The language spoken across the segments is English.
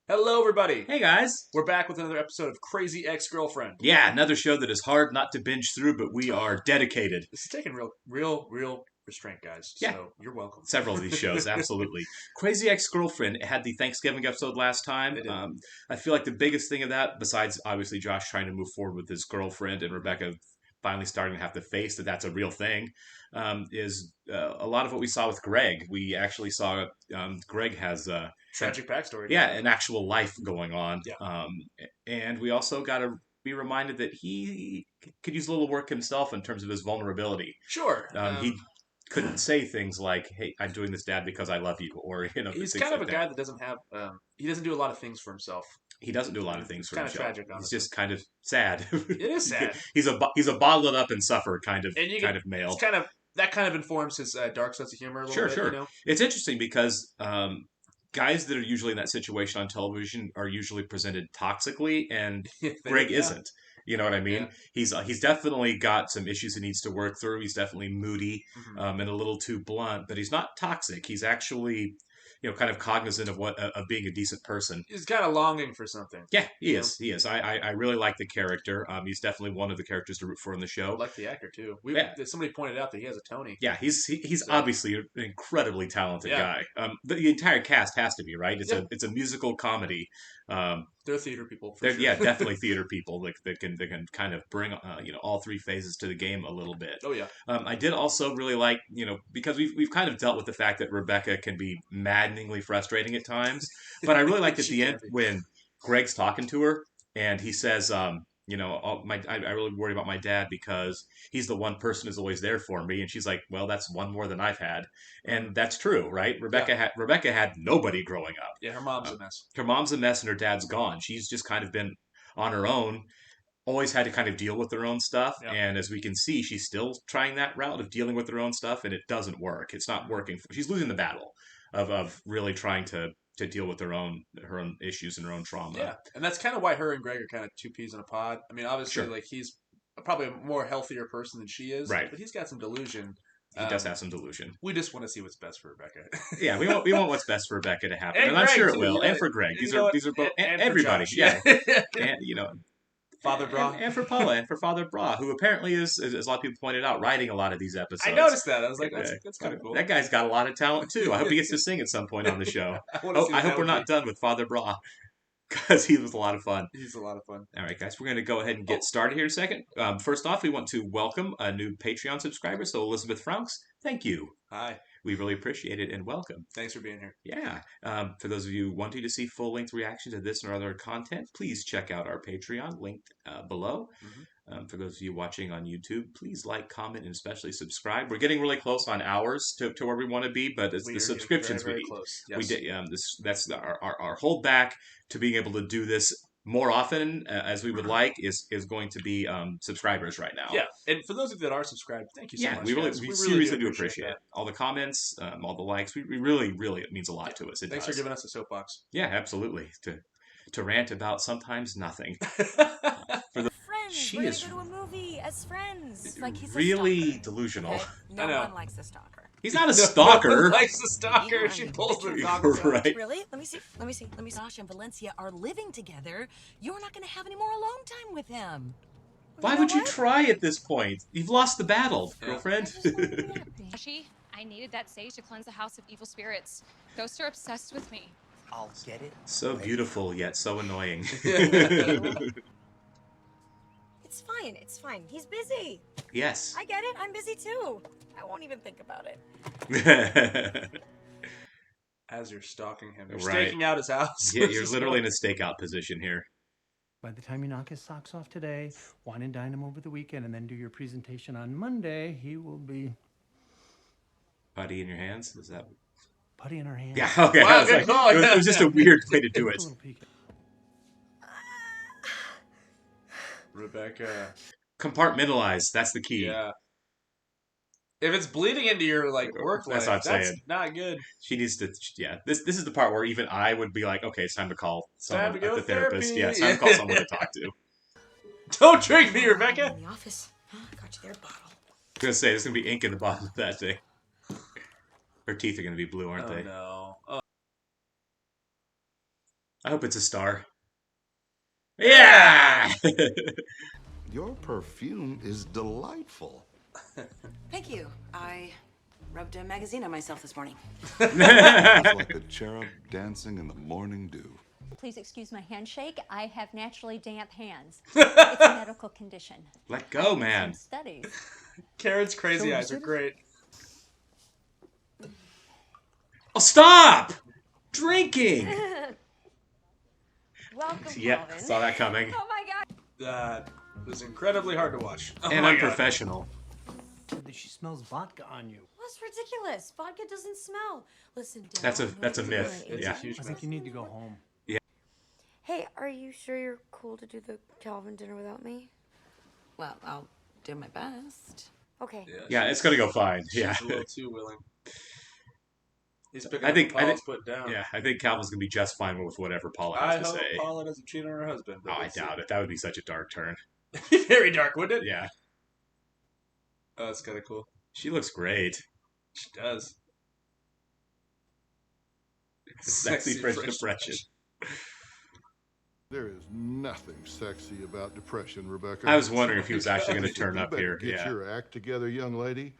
Hello, everybody. Hey guys. We're back with another episode of Crazy Ex-Girlfriend. Yeah, another show that is hard not to binge through, but we are dedicated. This is taking real restraint, guys. Yeah. So you're welcome. Several of these shows, absolutely. Crazy Ex-Girlfriend had the Thanksgiving episode last time. It did. I feel like the biggest thing of that, besides obviously Josh trying to move forward with his girlfriend and Rebecca finally starting to have to face that that's a real thing, is a lot of what we saw with Greg. We actually saw Greg has Tragic backstory. yeah, an actual life going on. Yeah. And we also got to be reminded that he could use a little work himself in terms of his vulnerability. Sure. He couldn't say things like, "Hey, I'm doing this, Dad, because I love you," or He's things kind of like a guy that doesn't have. He doesn't do a lot of things for himself. He doesn't do a lot of things It's for kind of himself. tragic, He's honestly. just kind of sad. It is sad. He's a bottle it up and suffer kind of male. It's that kind of informs his dark sense of humor a little bit. Sure. You know? It's interesting because guys that are usually in that situation on television are usually presented toxically, and Greg isn't. You know what I mean? Yeah. He's definitely got some issues he needs to work through. He's definitely moody, and a little too blunt, but he's not toxic. He's actually, kind of cognizant of being a decent person. He's kind of longing for something. Yeah, he is. He is. I really like the character. He's definitely one of the characters to root for in the show. I like the actor too. Somebody pointed out that he has a Tony. Yeah, he's obviously an incredibly talented guy. The entire cast has to be, right. It's a musical comedy. They're theater people. Yeah, definitely theater people that can kind of bring all three phases to the game a little bit. Oh yeah. I did also really like because we've kind of dealt with the fact that Rebecca can be maddeningly frustrating at times, but I really liked at the end when Greg's talking to her and he says, I really worry about my dad because he's the one person who's always there for me. And she's like, well, that's one more than I've had. And that's true, right? Rebecca had nobody growing up. Yeah, her mom's a mess. Her mom's a mess and her dad's gone. She's just kind of been on her own, always had to kind of deal with her own stuff. Yeah. And as we can see, she's still trying that route of dealing with her own stuff, and it doesn't work. It's not working. She's losing the battle of really trying to deal with her own issues and her own trauma. Yeah, and that's kind of why her and Greg are kind of two peas in a pod. I mean, obviously, like he's probably a more healthier person than she is, right? But he's got some delusion. He does have some delusion. We just want to see what's best for Rebecca. Yeah, we want what's best for Rebecca to happen, and Greg, I'm sure it will, and for Greg. These are both and everybody. Yeah, and Father Bra. And for Paula and for Father Bra, who apparently is, as a lot of people pointed out, writing a lot of these episodes. I noticed that. I was like, that's kind of cool. That guy's got a lot of talent, too. I hope he gets to sing at some point on the show. I hope we're not done with Father Bra, because he was a lot of fun. He's a lot of fun. All right, guys, we're going to go ahead and get started here in a second. First off, we want to welcome a new Patreon subscriber. So, Elizabeth Franks, thank you. Hi. We really appreciate it and welcome. Thanks for being here. Yeah. For those of you wanting to see full-length reactions to this and other content, please check out our Patreon, linked below. For those of you watching on YouTube, please like, comment, and especially subscribe. We're getting really close on hours to where we want to be, but it's the subscriptions very we need. Close. Yes. We did that's our holdback to being able to do this more often as we would like is going to be subscribers right now. Yeah, and for those of you that are subscribed, thank you so much. We seriously do appreciate it. All the comments, all the likes, we really, it means a lot to us. Thanks for giving us a soapbox. Yeah, absolutely. To rant about sometimes nothing. She is go to a movie as friends. Like he's really delusional. Okay. No one likes a stalker. He's not a stalker. No one likes a stalker. She pulls the goggles out. Right. Really? Let me see. Sasha and Valencia are living together. You're not going to have any more alone time with him. Why would you try at this point? You've lost the battle, girlfriend. I needed that sage to cleanse the house of evil spirits. Ghosts are obsessed with me. I'll get it. So beautiful, yet so annoying. It's fine. He's busy. Yes. I get it. I'm busy too. I won't even think about it. As you're stalking him. You're staking out his house. Yeah, you're literally in a stakeout position here. By the time you knock his socks off today, wine and dine him over the weekend, and then do your presentation on Monday, he will be... Putty in your hands? Is that... Putty in her hands. Yeah, okay. Wow, it was just a weird way to do it. Rebecca. Compartmentalize. That's the key. Yeah. If it's bleeding into your work life, that's not good. She needs to. Yeah. This is the part where even I would be like, okay, it's time to call someone at the therapist. Yeah, it's time to call someone to talk to. Don't drink me, Rebecca. In the office. Got you there, bottle. I was gonna say there's gonna be ink in the bottom of that thing. Her teeth are gonna be blue, aren't they? No. I hope it's a star. Yeah! Your perfume is delightful. Thank you. I rubbed a magazine on myself this morning. It's like a cherub dancing in the morning dew. Please excuse my handshake. I have naturally damp hands. It's a medical condition. Let go, man. Some studies. Karen's crazy eyes are great. Oh, stop! Drinking! Welcome, Yeah, Calvin. saw that coming. Oh my God. That was incredibly hard to watch. Oh And my God. unprofessional. She smells vodka on you. That's ridiculous. Vodka doesn't smell. Listen, Dad. That's a myth. It's Yeah. a huge I think you need to go home. Hey, are you sure you're cool to do the Calvin dinner without me? Well, I'll do my best. Okay. Yeah, it's gonna go fine. Yeah. She's a little too willing. He's picking I up think- what I Paula's think- put down. Yeah, I think Calvin's gonna be just fine with whatever Paula I has to hope say. Paula doesn't cheat on her husband. Oh, I doubt it. That would be such a dark turn. It'd be very dark, wouldn't it? Yeah. Oh, that's kind of cool. She looks great. She does. Sexy French depression. There is nothing sexy about depression, Rebecca. I was wondering if he was actually going to turn You up better here. Get Yeah. your act together, young lady.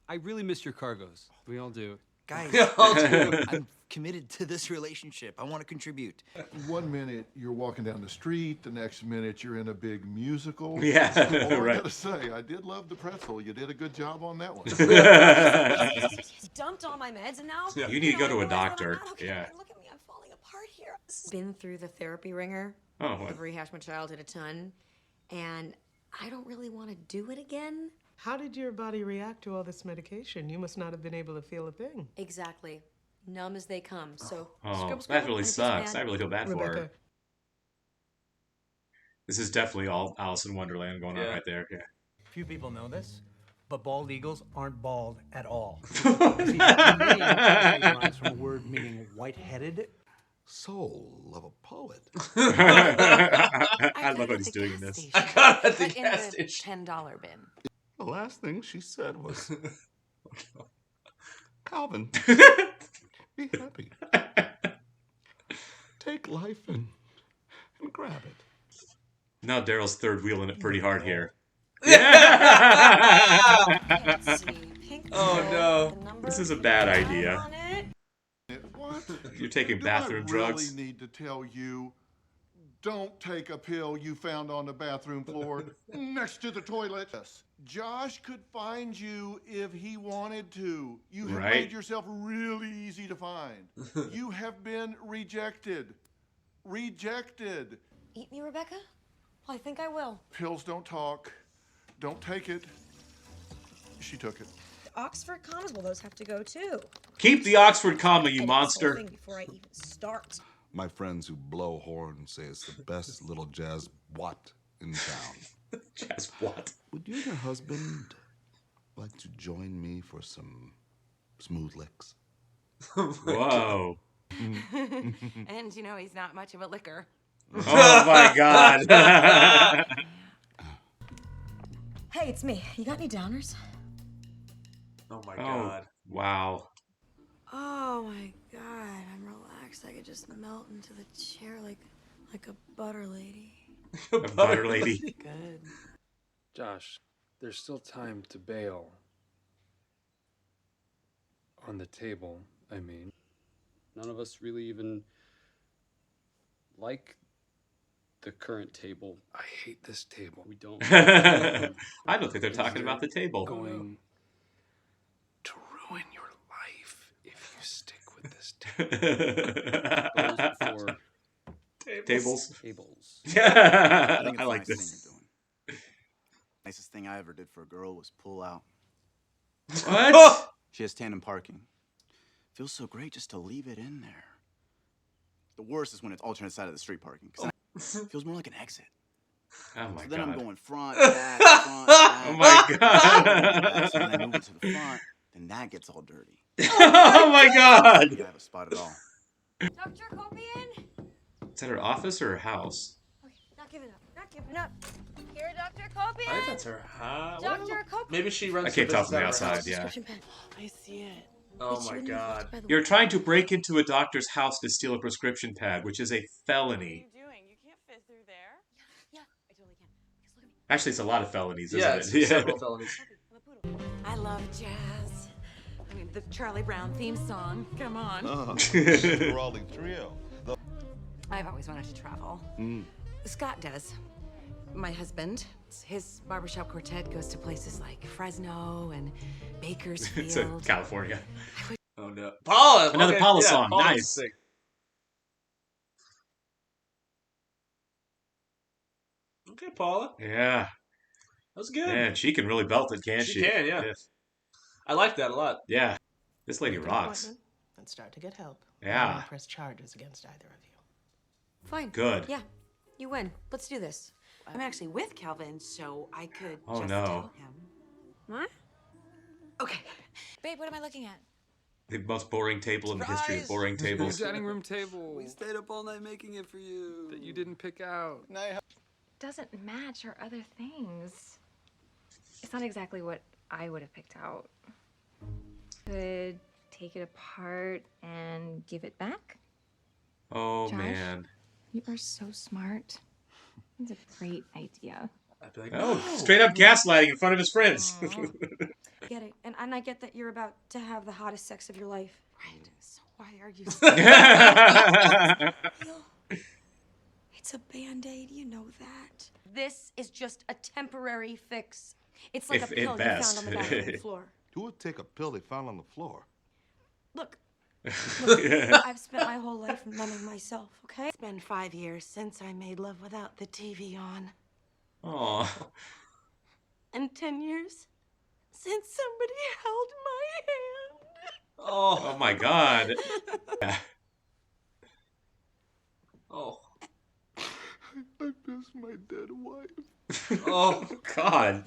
I really miss your cargos. We all do. Guys, I'll do it. I'm committed to this relationship. I want to contribute. One minute you're walking down the street, the next minute you're in a big musical. Yeah, Although I right. gotta say, I did love the pretzel. You did a good job on that one. Dumped all my meds and now Yeah. You need to go to a I realize that I'm doctor. not okay. Yeah. Look at me, I'm falling apart here. Been through the therapy ringer. Oh, what? I've rehashed my childhood a ton, and I don't really want to do it again. How did your body react to all this medication? You must not have been able to feel a thing. Exactly. Numb as they come. So Oh, scribble, that scribble, really and it's sucks. bad. I really feel bad for her. Rebecca, This is definitely all Alice in Wonderland going on Yeah. right there. Yeah. Few people know this, but bald eagles aren't bald at all. See, I it's from a word meaning white-headed. Soul of a poet. love what he's doing in this. I got it at the Put in gas the station. $10 bin. The last thing she said was, Calvin, be happy. Take life and grab it. Now Daryl's third wheeling it pretty hard here. Let's see. Pink Oh, pill, no. the number This is a bad idea. on it. What? You're taking Do bathroom I drugs? really need to tell you, don't take a pill you found on the bathroom floor next to the toilet. Yes. Josh could find you if he wanted to. You have Right. made yourself really easy to find. You have been rejected. Rejected. Eat me, Rebecca? Well, I think I will. Pills don't talk. Don't take it. She took it. Oxford commas, well, those have to go too. Keep the Oxford comma, you Edit this whole monster. thing before I even start. My friends who blow horns say it's the best little jazz what in town. Jazz what? Would you and your husband like to join me for some smooth licks? Whoa. And you know, he's not much of a licker. Oh my god. Hey, it's me. You got any downers? Oh my Oh, god. wow. Oh my god, I'm relaxed. I could just melt into the chair like a butter lady. A butter lady. Good. Josh, there's still time to bail. On the table, I mean. None of us really even like the current table. I hate this table. We don't. I don't think they're talking about the table. Going to ruin your life if you stick with this table. For Tables. tables. Yeah. think it's I the like nicest this. thing you're doing. Nicest thing I ever did for a girl was pull out. What? She has tandem parking. Feels so great just to leave it in there. The worst is when it's alternate side of the street parking. 'Cause it feels more like an exit. Oh my So then I'm god. going front, back, front, back. Oh my back. god. So when I move it to the front, then that gets all dirty. Oh my god. You have a spot at all. Dr. Copian? Is that her office or her house? Okay, not giving up. Not giving up. Here, Dr. Copian? I think that's her. Dr. Copian? Maybe she runs. I can't her tell from the business out of her outside, house. yeah. Prescription pen. I see it. Oh my god. You're trying to break into a doctor's house to steal a prescription pad, which is a felony. Actually, it's a lot of felonies, isn't it? It's several felonies. I love jazz. I mean, the Charlie Brown theme song. Come on. Raleigh Trio. I've always wanted to travel. Scott does. My husband, his barbershop quartet goes to places like Fresno and Bakersfield. It's in California. Oh no, Paula! Another okay, Paula yeah, song. Paula's Nice. sick. Okay, Paula. Yeah. That was good. Man, she can really belt it, can't she? She can, yeah. I like that a lot. Yeah. This lady Make an rocks. appointment And start to get help. Yeah. I won't press charges against either of you. Fine. Good. Yeah, you win. Let's do this. I'm actually with Calvin, so I could Oh, just no. tell him. What? Okay. Babe, what am I looking at? The most boring table in the history of boring tables. Dining room table. We stayed up all night making it for you. That you didn't pick out. Doesn't match our other things. It's not exactly what I would have picked out. Could take it apart and give it back? Oh, Josh? man. You are so smart. It's a great idea. I'd be like, Oh, straight up gaslighting in front of his friends. Get it. And I get that you're about to have the hottest sex of your life. Right. So why are you It's a Band-Aid, you know that. This is just a temporary fix. It's like If a pill at you best. found on the bathroom floor. Who would take a pill they found on the floor? Look, I've spent my whole life numbing myself, okay? It's been 5 years since I made love without the TV on. Aw. And 10 years since somebody held my hand. Oh my god. Yeah. Oh. I miss my dead wife. Oh god.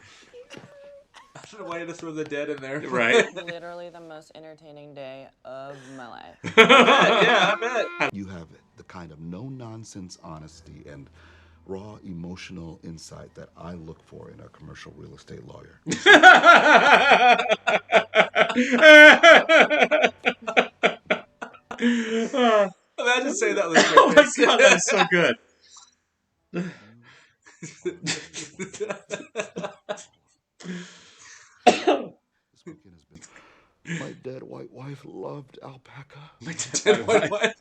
I don't know why you just throw the dead in there. Right. Literally the most entertaining day of my life. Yeah, I bet. You have the kind of no-nonsense honesty and raw emotional insight that I look for in a commercial real estate lawyer. Imagine saying that was Oh my god, that's so good. This weekend has been. My dead white wife loved alpaca. My dead white wife.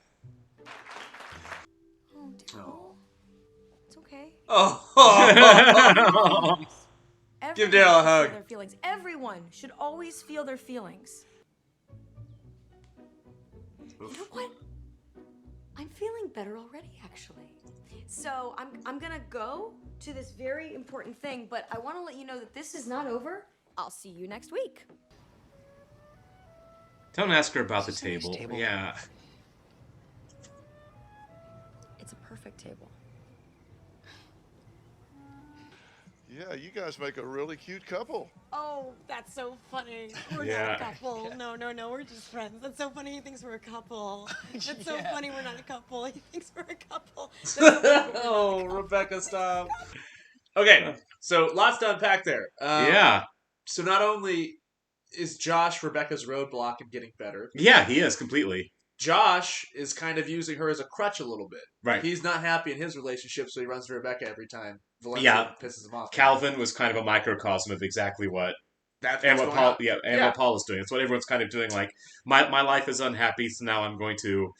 Oh, Daryl. It's okay. Oh. Give Everyone Daryl a should hug. feel their feelings. Everyone should always feel their feelings. You know what? I'm feeling better already, actually. So I'm gonna go to this very important thing, but I want to let you know that this is not over. I'll see you next week. Don't ask her about the It's a nice table. table. Yeah. It's a perfect table. Yeah, you guys make a really cute couple. Oh, that's so funny. We're Yeah. not a couple. No, we're just friends. That's so funny. He thinks we're a couple. That's so funny. We're not a couple. He thinks we're a couple. That's so funny. Oh, Rebecca, stop. Okay, so lots to unpack there. Yeah. So not only is Josh Rebecca's roadblock in getting better, Yeah, he is completely. Josh is kind of using her as a crutch a little bit. Right. He's not happy in his relationship, so he runs to Rebecca every time Valencia Yeah. pisses him off. Calvin was kind of a microcosm of exactly what That's and what's what going Paul on. yeah, and Yeah. what Paul is doing. It's what everyone's kind of doing. Like my life is unhappy, so now I'm going to.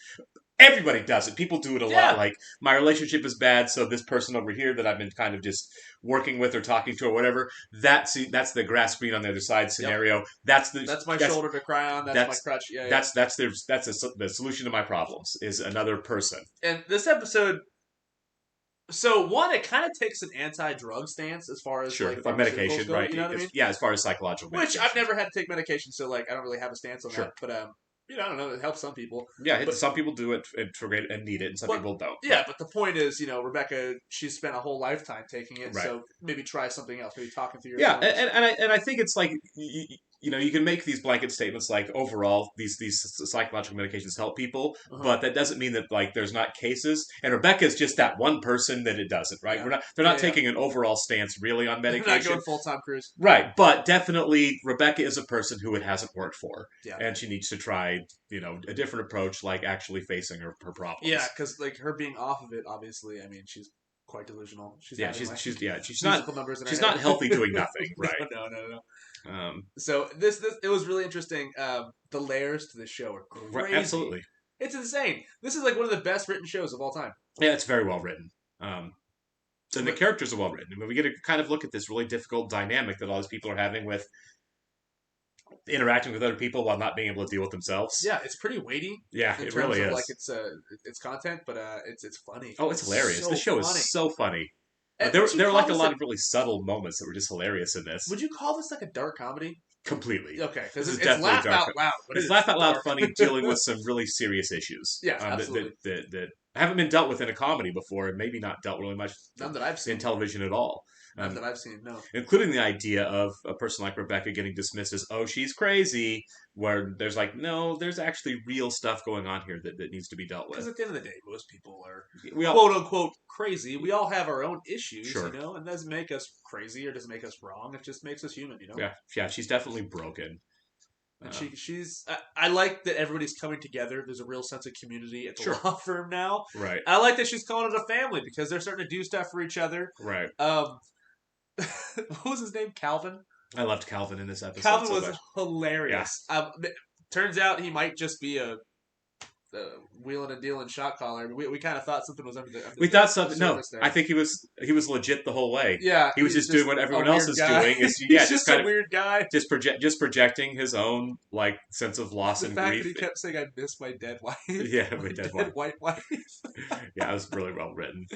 Everybody does it. People do it a Yeah. lot. Like my relationship is bad, so this person over here that I've been kind of just working with or talking to or whatever. That's the grass green on the other side scenario. That's my shoulder to cry on. That's my crutch. Yeah, yeah. That's the solution to my problems is another person. And this episode, so one, it kind of takes an anti-drug stance as far as Sure, like like medication, pharmaceuticals go, right? You know what I mean? Yeah, as far as psychological. Which medication. I've never had to take medication, so like I don't really have a stance on Sure. that. But I don't know. It helps some people. Yeah, but, some people do it for great and need it, and some people don't. Yeah, but the point is, Rebecca, she's spent a whole lifetime taking it, Right. so maybe try something else. Maybe talking through your Yeah, feelings. and I think it's like you can make these blanket statements like overall these psychological medications help people, but that doesn't mean that like there's not cases. And Rebecca's just that one person that it doesn't, right? Yeah. They're not taking an overall stance really on They're medication. not going full Tom Cruise. Right, but definitely Rebecca is a person who it hasn't worked for, Yeah. and she needs to try a different approach, like actually facing her problems. Yeah, because like her being off of it, obviously, I mean, she's quite delusional. She's Yeah, having, she's musical not numbers in her she's head. not healthy doing nothing, right? No. So this it was really interesting. The layers to this show are crazy. absolutely, It's insane. This is like one of the best written shows of all time. yeah, it's very well written. And the characters are well written. I mean, we get to kind of look at this really difficult dynamic that all these people are having with interacting with other people while not being able to deal with themselves. Yeah, it's pretty weighty. Yeah, in it terms really of, is. Like it's content, but it's funny. Oh, it's hilarious. So The show funny. is so funny. And There would you were call like a this lot of really subtle moments that were just hilarious in this. Would you call this like a dark comedy? Completely. Okay, because This is it's definitely laugh dark. out loud. But It's it laugh is out loud dark. funny, dealing with some really serious issues. Yeah, absolutely. That haven't been dealt with in a comedy before, and maybe not dealt really much None that I've seen. in television at all. None that I've seen. No. Including the idea of a person like Rebecca getting dismissed as, oh, she's crazy, where there's like, no, there's actually real stuff going on here that needs to be dealt with. Because at the end of the day, most people are We all- quote unquote crazy. We all have our own issues, Sure. and it doesn't make us crazy or doesn't make us wrong. It just makes us human, Yeah, she's definitely broken. And she's. I like that everybody's coming together. There's a real sense of community at the law firm now. Right. I like that she's calling it a family because they're starting to do stuff for each other. Right. What was his name? Calvin. I loved Calvin in this episode. Calvin so was much. hilarious. Turns out he might just be a wheeling and dealing shot caller. We kind of thought something was under the. We thought something. No, surface there. I think he was legit the whole way. Yeah, he was he's just doing what a everyone weird else is guy. doing. He's just kind a weird guy. Just projecting his own like sense of loss The and fact grief. that he kept saying, "I miss my dead wife." Yeah, my dead wife. white wife. Yeah, it was really well written.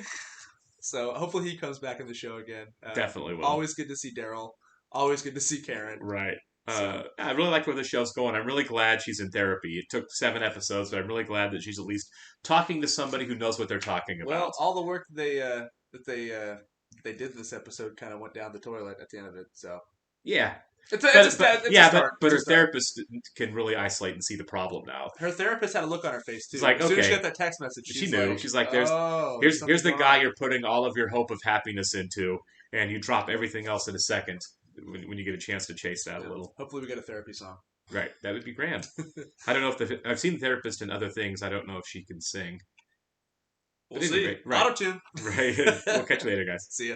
So hopefully he comes back in the show again. Definitely will. Always good to see Daryl. Always good to see Karen. Right. I really like where the show's going. I'm really glad she's in therapy. It took 7 episodes, but I'm really glad that she's at least talking to somebody who knows what they're talking about. Well, all the work that they did this episode kind of went down the toilet at the end of it. So yeah. It's a start. But her therapist can really isolate and see the problem now. Her therapist had a look on her face too. It's like, as soon as okay. she got that text message, She knew. Like, She's like, here's here's the going guy on. you're putting all of your hope of happiness into, and you drop everything else in a second when you get a chance to chase that a little. Hopefully, we get a therapy song. Right, that would be grand. I don't know if I've seen the therapist in other things. I don't know if she can sing. We'll But anyway, see. right. Auto-tune. Right. We'll catch you later, guys. See ya.